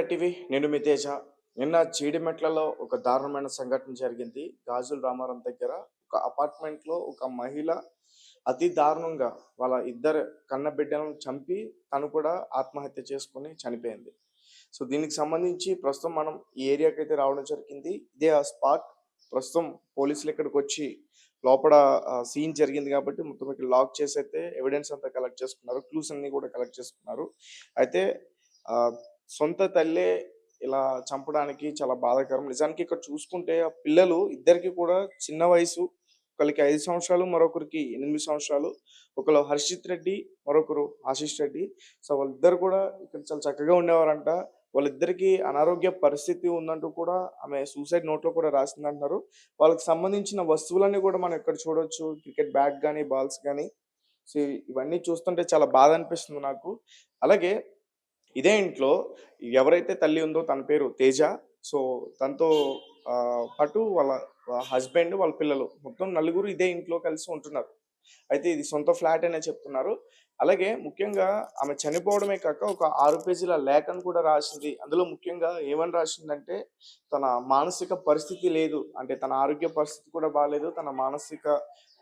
TV నేను మీ తేజ. నిన్న జీడిమెట్లలో ఒక దారుణమైన సంఘటన జరిగింది. గాజుల రామారం దగ్గర ఒక అపార్ట్మెంట్‌లో ఒక మహిళ అతి దారుణంగా వాళ్ళ ఇద్దరు కన్న బిడ్డలను చంపి తను కూడా ఆత్మహత్య చేసుకొని చనిపోయింది. సో, దీనికి సంబంధించి ప్రస్తుతం మనం ఈ ఏరియాకైతే రావడం జరిగింది. ఇదే ఆ స్పాట్. ప్రస్తుతం పోలీసులు ఇక్కడికొచ్చి లోపల సీన్ జరిగింది కాబట్టి మొత్తం ఇక్కడ లాక్ చేసైతే ఎవిడెన్స్ అంతా కలెక్ట్ చేసుకున్నారు. క్లూస్ అన్నీ కూడా కలెక్ట్ చేసుకున్నారు. అయితే ఆహ్, సొంత తల్లే ఇలా చంపడానికి చాలా బాధాకరం. నిజానికి ఇక్కడ చూసుకుంటే ఆ పిల్లలు ఇద్దరికీ కూడా చిన్న వయసు. ఒకళ్ళకి 5 సంవత్సరాలు, మరొకరికి 8 సంవత్సరాలు. ఒకళ్ళు హర్షిత్ రెడ్డి, మరొకరు ఆశీష్ రెడ్డి. సో, వాళ్ళిద్దరు కూడా ఇక్కడ చాలా చక్కగా ఉండేవారంట. వాళ్ళిద్దరికీ అనారోగ్య పరిస్థితి ఉందంటూ కూడా ఆమె సూసైడ్ నోట్‌లో కూడా రాసిందంటున్నారు. వాళ్ళకి సంబంధించిన వస్తువులన్నీ కూడా మనం ఇక్కడ చూడొచ్చు. క్రికెట్ బ్యాట్ గాని, బాల్స్ గాని. సో, ఇవన్నీ చూస్తుంటే చాలా బాధ అనిపిస్తుంది నాకు. అలాగే ఇదే ఇంట్లో ఎవరైతే తల్లి ఉందో తన పేరు తేజ. సో, తనతో పాటు వాళ్ళ హస్బెండ్, వాళ్ళ పిల్లలు మొత్తం నలుగురు ఇదే ఇంట్లో కలిసి ఉంటున్నారు. అయితే ఇది సొంత ఫ్లాట్ అనే చెప్తున్నారు. అలాగే ముఖ్యంగా ఆమె చనిపోవడమే కాక ఒక 6 పేజీల లేఖను కూడా రాసింది. అందులో ముఖ్యంగా ఏమని రాసిందంటే, తన మానసిక పరిస్థితి లేదు. అంటే తన ఆరోగ్య పరిస్థితి కూడా బాలేదు. తన మానసిక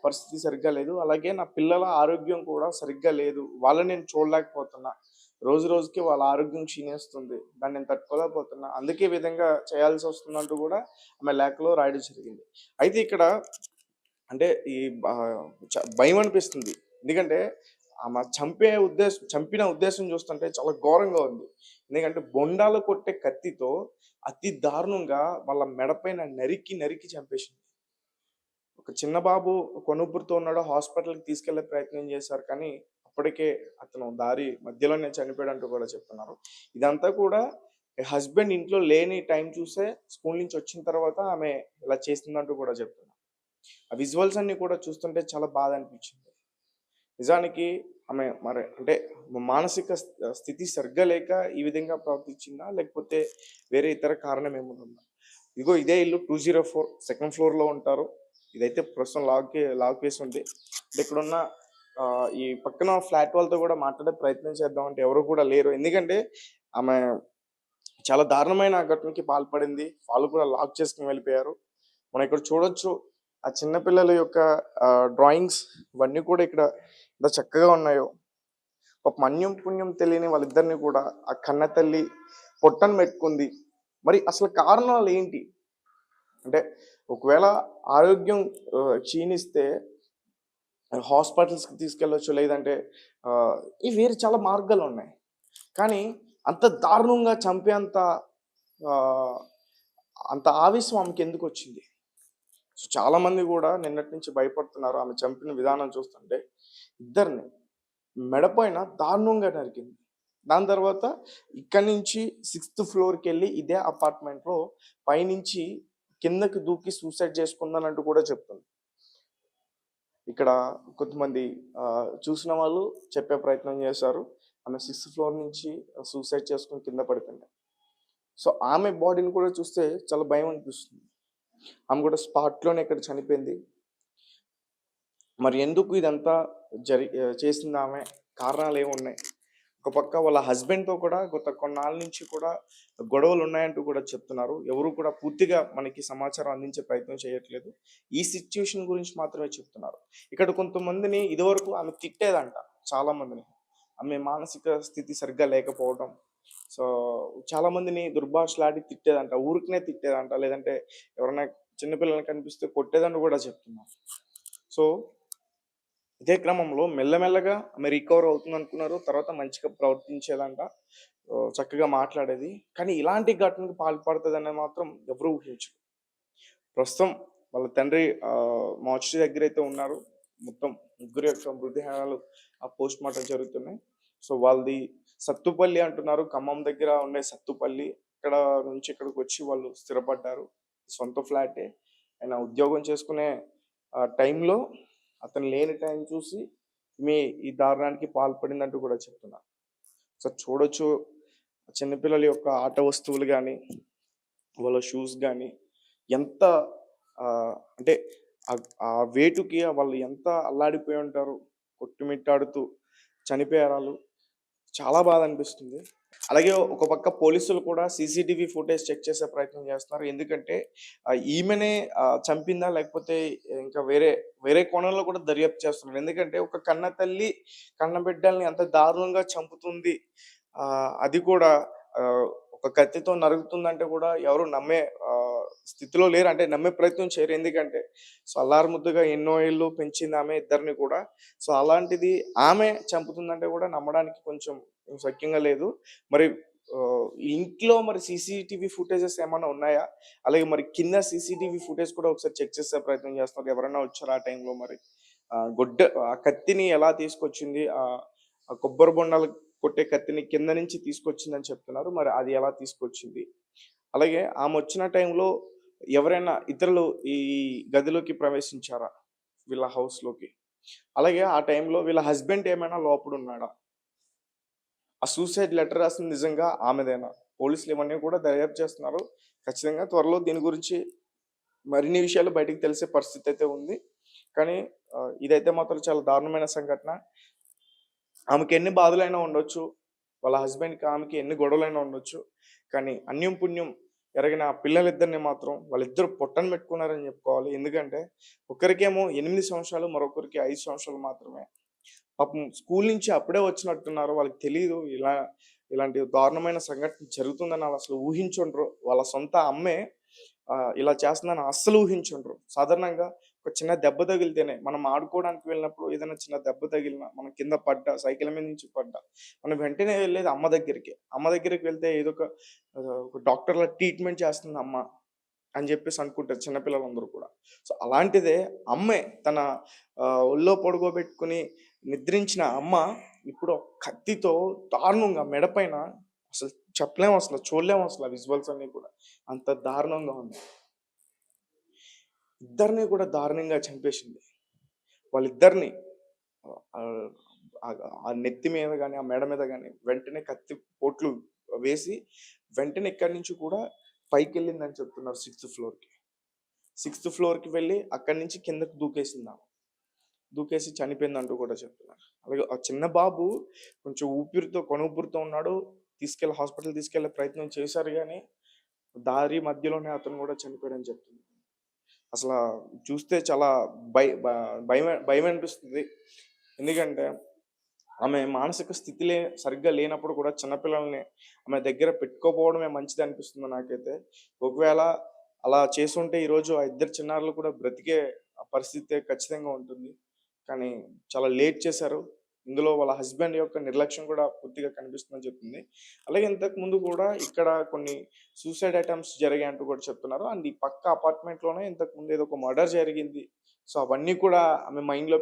పరిస్థితి సరిగ్గా లేదు. అలాగే నా పిల్లల ఆరోగ్యం కూడా సరిగ్గా లేదు. వాళ్ళని నేను చూడలేకపోతున్నా. రోజు రోజుకి వాళ్ళ ఆరోగ్యం క్షీణిస్తుంది. దాన్ని నేను తట్టుకోలేకపోతున్నా. అందుకే ఈ విధంగా చేయాల్సొస్తుందంటూ కూడా ఆమె లేఖలో రాయడం జరిగింది. అయితే ఇక్కడ అంటే ఈ బా భయమనిపిస్తుంది. ఎందుకంటే ఆమె చంపిన ఉద్దేశం చూస్తుంటే చాలా ఘోరంగా ఉంది. ఎందుకంటే బొండాలు కొట్టే కత్తితో అతి దారుణంగా వాళ్ళ మెడ పైన నరికి, నరికి చంపేసింది. ఒక చిన్న బాబు కొనుబ్బురుతో ఉన్నాడు. హాస్పిటల్‌కి తీసుకెళ్ళే ప్రయత్నం చేశారు. కానీ అప్పటికే అతను దారి మధ్యలోనే చనిపోయాడంటూ కూడా చెప్తున్నారు. ఇదంతా కూడా హస్బెండ్ ఇంట్లో లేని టైం చూసే స్కూల్ నుంచి వచ్చిన తర్వాత ఆమె ఇలా చేసిందంటూ కూడా చెప్తున్నారు. ఆ విజువల్స్ అన్నీ కూడా చూస్తుంటే చాలా బాధ అనిపించింది. నిజానికి ఆమె మరి అంటే మానసిక స్థితి సరిగ్గా లేక ఈ విధంగా ప్రవర్తించిందా? లేకపోతే వేరే ఇతర కారణం ఏమైనా ఉందా? ఇదిగో ఇదే ఇల్లు 204 సెకండ్ ఫ్లోర్‌లో ఉంటారు. ఇదైతే ప్రస్తుతం లాక్ వేసి ఉంది. అంటే ఇక్కడున్న ఈ పక్కన ఫ్లాట్ వాళ్ళతో కూడా మాట్లాడే ప్రయత్నం చేద్దామంటే ఎవరు కూడా లేరు. ఎందుకంటే ఆమె చాలా దారుణమైన ఘటనకి పాల్పడింది. వాళ్ళు కూడా లాక్ చేసుకొని వెళ్ళిపోయారు. మనం ఇక్కడ చూడొచ్చు. ఆ చిన్న పిల్లల యొక్క డ్రాయింగ్స్ ఇవన్నీ కూడా ఇక్కడ ఎంత చక్కగా ఉన్నాయో. పాపం అన్యం పుణ్యం తెలియని వాళ్ళిద్దరిని కూడా ఆ కన్న తల్లి పొట్టన పెట్టుకుంది. మరి అసలు కారణాలేంటి? అంటే ఒకవేళ ఆరోగ్యం క్షీణిస్తే హాస్పిటల్స్‌కి తీసుకెళ్ళొచ్చు. లేదంటే ఈ వేరే చాలా మార్గాలున్నాయి. కానీ అంత దారుణంగా చంపేంత ఆహ్, అంత ఆవేశం ఆమెకెందుకొచ్చింది? సో, చాలామంది గూడా నిన్నటి నుంచి భయపడుతున్నారు. ఆమె చంపిన విధానం చూస్తుంటే ఇద్దరిని మెడ పైన దారుణంగా నరికింది. దాని తర్వాత ఇక్కడి నుంచి సిక్స్త్ ఫ్లోర్‌కెళ్ళి ఇదే అపార్ట్‌మెంట్‌లో పైనుంచి కిందకి దూకి సూసైడ్ చేసుకుందనంటూ కూడా చెప్తుంది. ఇక్కడ కొంతమంది చూసిన వాళ్ళు చెప్పే ప్రయత్నం చేశారు. ఆమె సిక్స్త్ ఫ్లోర్ నుంచి సూసైడ్ చేసుకొని కింద పడిపోయింది. సో, ఆమె బాడీని కూడా చూస్తే చాలా భయమనిపిస్తుంది. ఆమె కూడా స్పాట్‌లోనే ఇక్కడ చనిపోయింది. మరి ఎందుకు ఇదంతా చేసిందామె? కారణాలేమున్నాయి? ఒక పక్క వాళ్ళ హస్బెండ్‌తో కూడా గత కొన్నాళ్ళ నుంచి కూడా గొడవలున్నాయంటూ కూడా చెప్తున్నారు. ఎవరు కూడా పూర్తిగా మనకి సమాచారం అందించే ప్రయత్నం చేయట్లేదు. ఈ సిట్యుయేషన్ గురించి మాత్రమే చెప్తున్నారు. ఇక్కడ కొంతమందిని ఇదివరకు ఆమె తిట్టేదంట చాలా మందిని. ఆమె మానసిక స్థితి సరిగ్గా లేకపోవడం. సో, చాలా మందిని దుర్భాషలాడి తిట్టేదంట. ఊరికనే తిట్టేదంట. లేదంటే ఎవరైనా చిన్న పిల్లల్ని కనిపిస్తే కొట్టేదని కూడా చెప్తున్నారు. సో, ఇదే క్రమంలో మెల్లమెల్లగా ఆమె రికవర్ అవుతుందనుకున్నారు. తర్వాత మంచిగా ప్రవర్తించేదంట. చక్కగా మాట్లాడేది. కానీ ఇలాంటి ఘటనకు పాల్పడతదని మాత్రం ఎవరు ఊహించరు. ప్రస్తుతం వాళ్ళ తండ్రి మార్చురీ దగ్గరైతే ఉన్నారు. మొత్తం ముగ్గురు యొక్క మృతదేహాలు పోస్ట్‌మార్టం జరుగుతున్నాయి. సో, వాళ్ళది సత్తుపల్లి అంటున్నారు. ఖమ్మం దగ్గర ఉండే సత్తుపల్లి. ఇక్కడ నుంచి ఇక్కడికొచ్చి వాళ్ళు స్థిరపడ్డారు. సొంత ఫ్లాటే. ఆయన ఉద్యోగం చేసుకునే టైంలో అతను లేని టైం చూసి ఈ దారుణానికి పాల్పడిందంటూ కూడా చెప్తున్నారు. సో, చూడొచ్చు చిన్న పిల్లల యొక్క ఆట వస్తువులు గాని, వాళ్ళ షూస్ గాని ఎంత అంటే ఆ వేటుకి వాళ్ళు ఎంత అల్లాడిపోయి ఉంటారు. కొట్టుమిట్టాడుతూ చనిపోయారాళ్ళు. చాలా బాధ అనిపిస్తుంది. అలాగే ఒక పక్క పోలీసులు కూడా సీసీటీవీ ఫుటేజ్ చెక్ చేసే ప్రయత్నం చేస్తున్నారు. ఎందుకంటే ఈమెనే చంపిందా? లేకపోతే ఇంకా వేరే కోణంలో కూడా దర్యాప్తు చేస్తున్నారు. ఎందుకంటే ఒక కన్న తల్లి కన్న బిడ్డల్ని అంత దారుణంగా చంపుతుంది. అది కూడా ఆహ్, ఒక కత్తితో నరుగుతుందంటే కూడా ఎవరు నమ్మే స్థితిలో లేరు. అంటే నమ్మే ప్రయత్నం చేయరు. ఎందుకంటే అల్లారుముద్దుగా ఎన్నో ఏళ్ళు పెంచిందామె ఇద్దరిని కూడా. అలాంటిది ఆమె చంపుతుందంటే కూడా నమ్మడానికి కొంచెం శక్యంగా లేదు. మరి ఇంట్లో మరి సీసీటీవీ ఫుటేజెస్ ఏమన్నా ఉన్నాయా? అలాగే మరి కింద సీసీటీవీ ఫుటేజ్ కూడా ఒకసారి చెక్ చేసే ప్రయత్నం చేస్తున్నారు. ఎవరైనా వచ్చారా ఆ టైంలో మరి? ఆ కత్తిని ఎలా తీసుకొచ్చింది? ఆ కొబ్బరి బొండాలు కొట్టే కత్తిని కింద నుంచి తీసుకొచ్చిందని చెప్తున్నారు. మరి అది ఎలా తీసుకొచ్చింది? అలాగే ఆమొచ్చిన టైంలో ఎవరైనా ఇతరులు ఈ గదిలోకి ప్రవేశించారా? వీళ్ళ హౌస్‌లోకి? అలాగే ఆ టైంలో వీళ్ళ హస్బెండ్ ఏమైనా లోపడున్నాడా? ఆ సూసైడ్ లెటర్ రాసింది నిజంగా ఆమెదేనా? పోలీసులు ఇవన్నీ కూడా దర్యాప్తు చేస్తున్నారు. ఖచ్చితంగా త్వరలో దీని గురించి మరిన్ని విషయాలు బయటికి తెలిసే పరిస్థితి అయితే ఉంది. కానీ ఇదైతే మాత్రం చాలా దారుణమైన సంఘటన. ఆమెకెన్ని బాధలైనా ఉండొచ్చు. వాళ్ళ హస్బెండ్‌కి, ఆమెకి ఎన్ని గొడవలైనా ఉండొచ్చు. కానీ అన్యం పుణ్యం ఎరగిన ఆ పిల్లలిద్దరిని మాత్రం వాళ్ళిద్దరూ పొట్టన పెట్టుకున్నారని చెప్పుకోవాలి. ఎందుకంటే ఒకరికేమో 8 సంవత్సరాలు, మరొకరికి 5 సంవత్సరాలు మాత్రమే. పాపం స్కూల్ నుంచి అప్పుడే వచ్చినట్టున్నారు. వాళ్ళకి తెలీదు ఇలాంటి దారుణమైన సంఘటన జరుగుతుందని ఆళ్ళసలు ఊహించుండరు. వాళ్ళ సొంత అమ్మే ఇలా చేస్తుందని అస్సలు ఊహించుండరు. సాధారణంగా ఒక చిన్న దెబ్బ తగిలితేనే మనం ఆడుకోవడానికి వెళ్ళినప్పుడు ఏదైనా చిన్న దెబ్బ తగిలినా, మనం కింద పడ్డా, సైకిల్ మీద నుంచి పడ్డా, మనం వెంటనే వెళ్ళేది అమ్మ దగ్గరికి. అమ్మ దగ్గరికి వెళ్తే ఏదో ఒక డాక్టర్‌లా ట్రీట్మెంట్ చేస్తుంది అమ్మ అని చెప్పేసి అనుకుంటారు చిన్న పిల్లలందరూ కూడా. అలాంటిదే అమ్మే తన ఒళ్ళో పడుకోబెట్టుకొని నిద్రించిన అమ్మ ఇప్పుడు కత్తితో దారుణంగా మెడ పైన అసలు చెప్పలేము అసలు. చూడలేము అసలు ఆ విజువల్స్ అన్నీ కూడా. అంత దారుణంగా ఉంది. ఇద్దరిని కూడా దారుణంగా చంపేసింది. వాళ్ళిద్దరిని ఆహ్, ఆ నెత్తి మీద గాని, ఆ మెడ మీద గాని వెంటనే కత్తి పోట్లు వేసి వెంటనే ఇక్కడి నుంచి కూడా పైకెళ్ళిందని చెప్తున్నారు సిక్స్త్ ఫ్లోర్‌కి. సిక్స్త్ ఫ్లోర్‌కి వెళ్ళి అక్కడి నుంచి కిందకి దూకేసిందామె. దూకేసి చనిపోయిందంటూ కూడా చెప్తున్నారు. అలాగే ఆ చిన్న బాబు కొంచెం ఊపిరితో ఉన్నాడు. హాస్పిటల్ తీసుకెళ్ళే ప్రయత్నం చేశారు గానీ, దారి మధ్యలోనే అతను కూడా చనిపోయాడని చెప్తున్నారు. అసలా చూస్తే చాలా భయ బ భయమనిపిస్తుంది. ఎందుకంటే, ఆమె మానసిక స్థితి సరిగ్గా లేనప్పుడు కూడా చిన్న పిల్లల్ని ఆమె దగ్గర పెట్టుకోకపోవడమే మంచిదనిపిస్తుంది నాకైతే. ఒకవేళ అలా చేసుంటే ఈరోజు ఆ ఇద్దరు చిన్నారులు కూడా బ్రతికే పరిస్థితే ఖచ్చితంగా ఉంటుంది. కానీ చాలా లేట్ చేశారు. ఇందులో వాళ్ళ హస్బెండ్ యొక్క నిర్లక్ష్యం కూడా పూర్తిగా కనిపిస్తుందని చెప్తుంది. అలాగే ఇంతకుముందు కూడా ఇక్కడ కొన్ని సూసైడ్ అటెంప్ట్స్ జరిగాయంటూ కూడా చెప్తున్నారు. అండ్ ఈ పక్క అపార్ట్మెంట్‌లోనే ఇంతకుముందు ఏదో ఒక మర్డర్ జరిగింది. అవన్నీ కూడా ఆమె మైండ్‌లో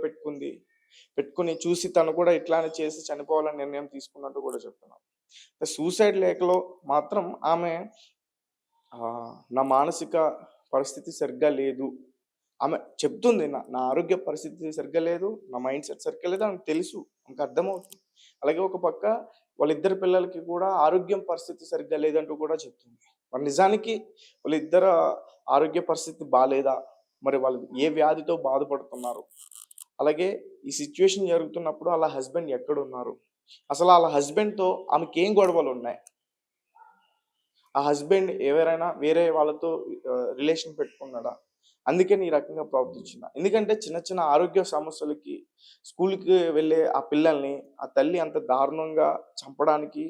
పెట్టుకొని చూసి తను కూడా ఇట్లానే చేసి చనిపోవాలని నిర్ణయం తీసుకున్నట్టు కూడా చెప్తున్నారు. సూసైడ్ లేఖలో మాత్రం ఆమె నా మానసిక పరిస్థితి సరిగ్గా లేదు. ఆమె చెప్తుంది. నా నా ఆరోగ్య పరిస్థితి సరిగ్గా లేదు. నా మైండ్ సెట్ సరిగ్గా లేదు ఆమెకు తెలుసు. ఆమెకు అర్థమవుతుంది. అలాగే ఒక పక్క వాళ్ళిద్దరి పిల్లలకి కూడా ఆరోగ్యం పరిస్థితి సరిగ్గా లేదంటూ కూడా చెప్తుంది. మరి నిజానికి వాళ్ళిద్దరి ఆరోగ్య పరిస్థితి బాలేదా? మరి వాళ్ళు ఏ వ్యాధితో బాధపడుతున్నారు? అలాగే ఈ సిట్యుయేషన్ జరుగుతున్నప్పుడు ఆళ్ళ హస్బెండ్ ఎక్కడున్నారు? అసలు ఆళ్ళ హస్బెండ్‌తో ఆమెకేం గొడవలున్నాయి? ఆ హస్బెండ్ ఎవరైనా వేరే వాళ్ళతో రిలేషన్ పెట్టుకున్నాడా? అందుకని ఈ రకంగా ప్రవర్తించిందా? ఎందుకంటే చిన్న చిన్న ఆరోగ్య సమస్యలకి స్కూలుకి వెళ్ళే ఆ పిల్లల్ని ఆ తల్లి అంత దారుణంగా చంపడానికి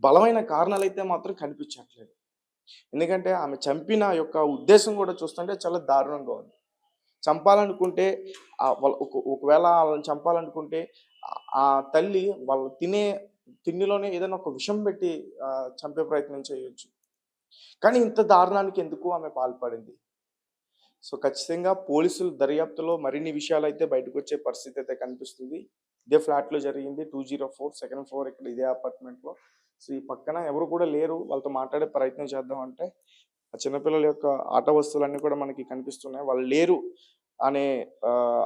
బలమైన కారణాలైతే మాత్రం కనిపించట్లేదు. ఎందుకంటే ఆమె చంపిన యొక్క ఉద్దేశం కూడా చూస్తుంటే చాలా దారుణంగా ఉంది. చంపాలనుకుంటే ఒకవేళ ఆళ్ళని చంపాలనుకుంటే ఆ తల్లి వాళ్ళు తిండిలోనే ఏదైనా ఒక విషం పెట్టి చంపే ప్రయత్నం చేయొచ్చు. కానీ ఇంత దారుణానికి ఎందుకు ఆమె పాల్పడింది? ఖచ్చితంగా పోలీసులు దర్యాప్తులో మరిన్ని విషయాలైతే బయటకొచ్చే పరిస్థితయితే కనిపిస్తుంది. ఇదే ఫ్లాట్‌లో జరిగింది. 204 సెకండ్ ఫ్లోర్ ఇక్కడ ఇదే అపార్ట్మెంట్‌లో. ఈ పక్కన ఎవరు కూడా లేరు. వాళ్ళతో మాట్లాడే ప్రయత్నం చేద్దాం అంటే, ఆ చిన్న పిల్లల యొక్క ఆట వస్తువులన్నీ కూడా మనకి కనిపిస్తున్నాయి. వాళ్ళు లేరు అనే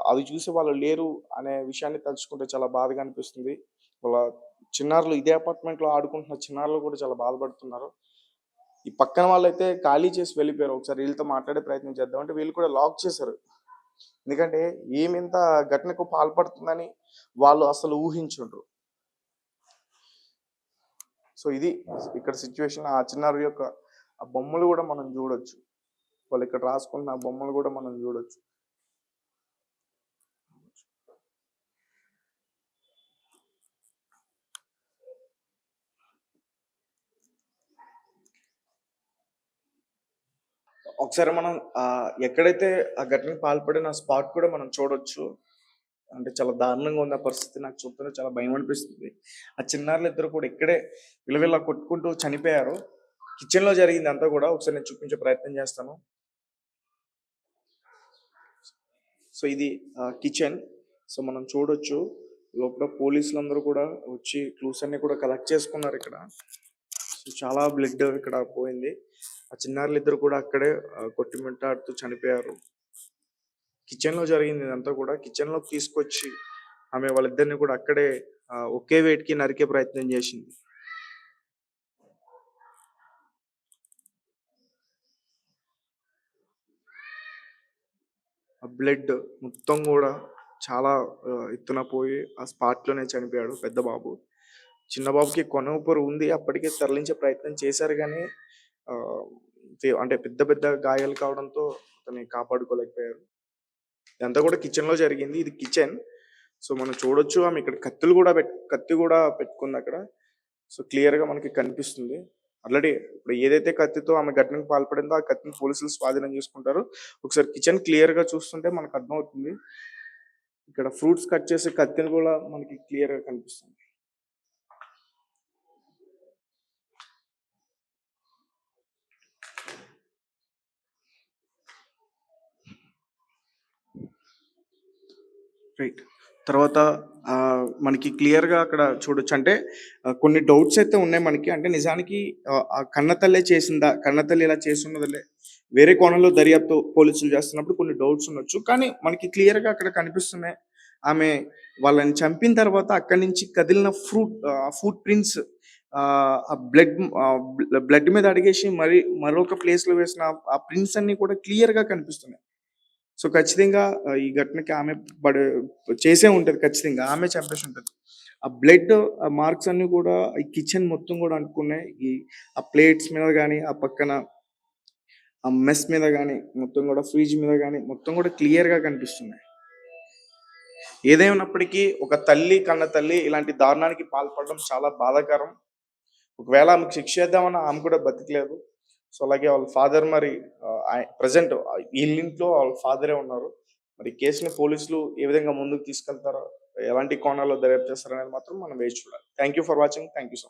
అవి చూసి వాళ్ళు లేరు అనే విషయాన్ని తలుచుకుంటే చాలా బాధగా అనిపిస్తుంది. వాళ్ళ చిన్నారులు ఇదే అపార్ట్మెంట్‌లో ఆడుకుంటున్న చిన్నారులు కూడా చాలా బాధపడుతున్నారు. ఈ పక్కన వాళ్ళైతే ఖాళీ చేసి వెళ్ళిపోయారు. ఒకసారి వీళ్ళతో మాట్లాడే ప్రయత్నం చేద్దాం అంటే వీళ్ళు కూడా లాక్ చేశారు. ఎందుకంటే ఈమింత ఘటనకు పాల్పడుతుందని వాళ్ళు అసలు ఊహించుండ్రు. సో ఇది ఇక్కడ సిచ్యువేషన్. ఆ చిన్నారి యొక్క ఆ బొమ్మలు కూడా మనం చూడొచ్చు. వాళ్ళు ఇక్కడ రాసుకున్న ఆ బొమ్మలు కూడా మనం చూడొచ్చు. ఒకసారి మనం ఎక్కడైతే ఆ ఘటనకు పాల్పడిన స్పాట్ కూడా మనం చూడొచ్చు. అంటే చాలా దారుణంగా ఉంది ఆ పరిస్థితి. నాకు చూస్తుంటే చాలా భయం అనిపిస్తుంది. ఆ చిన్నారులిద్దరూ కూడా ఇక్కడే విలవిల్లా కొట్టుకుంటూ చనిపోయారు. కిచెన్‌లో జరిగిందంతా కూడా ఒకసారి నేను చూపించే ప్రయత్నం చేస్తాను. సో ఇది కిచెన్. సో మనం చూడొచ్చు. లోపల పోలీసులందరూ కూడా వచ్చి క్లూస్ అన్ని కూడా కలెక్ట్ చేసుకున్నారు ఇక్కడ. సో చాలా బ్లడ్ ఇక్కడ పోయింది. ఆ చిన్నారులిద్దరూ కూడా అక్కడే కొట్టుమిట్టాడుతూ చనిపోయారు. కిచెన్‌లో జరిగింది ఇదంతా కూడా. కిచెన్‌లోకి తీసుకొచ్చి ఆమె వాళ్ళిద్దరిని కూడా అక్కడే ఒకే వేటుకి నరికే ప్రయత్నం చేసింది. ఆ బ్లడ్ మొత్తం గూడా చాలా ఎత్తున పోయి ఆ స్పాట్‌లోనే చనిపోయాడు పెద్ద బాబు. చిన్న బాబుకి కొన ఊపిరి ఉంది. అప్పటికే తరలించే ప్రయత్నం చేశారు గానీ ఆహ్, అంటే పెద్ద పెద్ద గాయాలు కావడంతో అతన్ని కాపాడుకోలేకపోయారు. ఇదంతా కూడా కిచెన్‌లో జరిగింది. ఇది కిచెన్. సో మనం చూడొచ్చు ఆమె ఇక్కడ కత్తి గూడా పెట్టుకుందక్కడ. సో క్లియర్‌గా మనకి కనిపిస్తుంది. ఆల్రెడీ ఇప్పుడు ఏదైతే కత్తితో ఆమె ఘటనకు పాల్పడిందో ఆ కత్తిని పోలీసులు స్వాధీనం చేసుకుంటారు. ఒకసారి కిచెన్ క్లియర్‌గా చూస్తుంటే మనకు అర్థమవుతుంది. ఇక్కడ ఫ్రూట్స్ కట్ చేసే కత్తిని కూడా మనకి క్లియర్‌గా కనిపిస్తుంది. రైట్. తర్వాత మనకి క్లియర్‌గా అక్కడ చూడొచ్చు. అంటే కొన్ని డౌట్స్ అయితే ఉన్నాయి మనకి. అంటే నిజానికి ఆ కన్నతల్లే చేసిందా? కన్నతల్లి ఇలా చేసున్నదిలే. వేరే కోణంలో దర్యాప్తు పోలీసులు చేస్తున్నప్పుడు కొన్ని డౌట్స్ ఉండొచ్చు. కానీ మనకి క్లియర్‌గా అక్కడ కనిపిస్తున్నాయి. ఆమె వాళ్ళని చంపిన తర్వాత అక్కడి నుంచి కదిలిన ఫుట్ ప్రింట్స్ ఆ బ్లడ్ మీద అడిగేసి మరొక ప్లేస్‌లో వేసిన ఆ ప్రింట్స్ అన్నీ కూడా క్లియర్‌గా కనిపిస్తున్నాయి. సో, ఖచ్చితంగా ఈ ఘటనకి ఆమె పడే చేసే ఉంటది ఖచ్చితంగా. ఆమె చంపేసుంటది. ఆ బ్లడ్ మార్క్స్ అన్నీ గూడా ఈ కిచెన్ మొత్తం గూడా అంటుకున్నాయి. ఆ ప్లేట్స్ మీద గాని, ఆ పక్కన ఆ మెస్ మీద గాని, మొత్తం గూడా ఫ్రిడ్జ్ మీద గాని, మొత్తం గూడా క్లియర్‌గా కనిపిస్తున్నాయి. ఏదేమైనప్పటికీ ఒక తల్లి, కన్న తల్లి ఇలాంటి దారుణానికి పాల్పడడం చాలా బాధాకరం. ఒకవేళ ఆమెకు శిక్ష చేద్దామన్నా ఆమె కూడా బతికలేదు. సో, అలాగే వాళ్ళ ఫాదర్ మరి ప్రెజెంట్ ఈళ్ళింట్లో వాళ్ళ ఫాదరే ఉన్నారు. మరి కేస్‌ని పోలీసులు ఏ విధంగా ముందుకు తీసుకెళ్తారో, ఎలాంటి కోణాల్లో దర్యాప్తు చేస్తారనేది మాత్రం మనం వేచి చూడాలి. Thank you for watching. Thank you so much.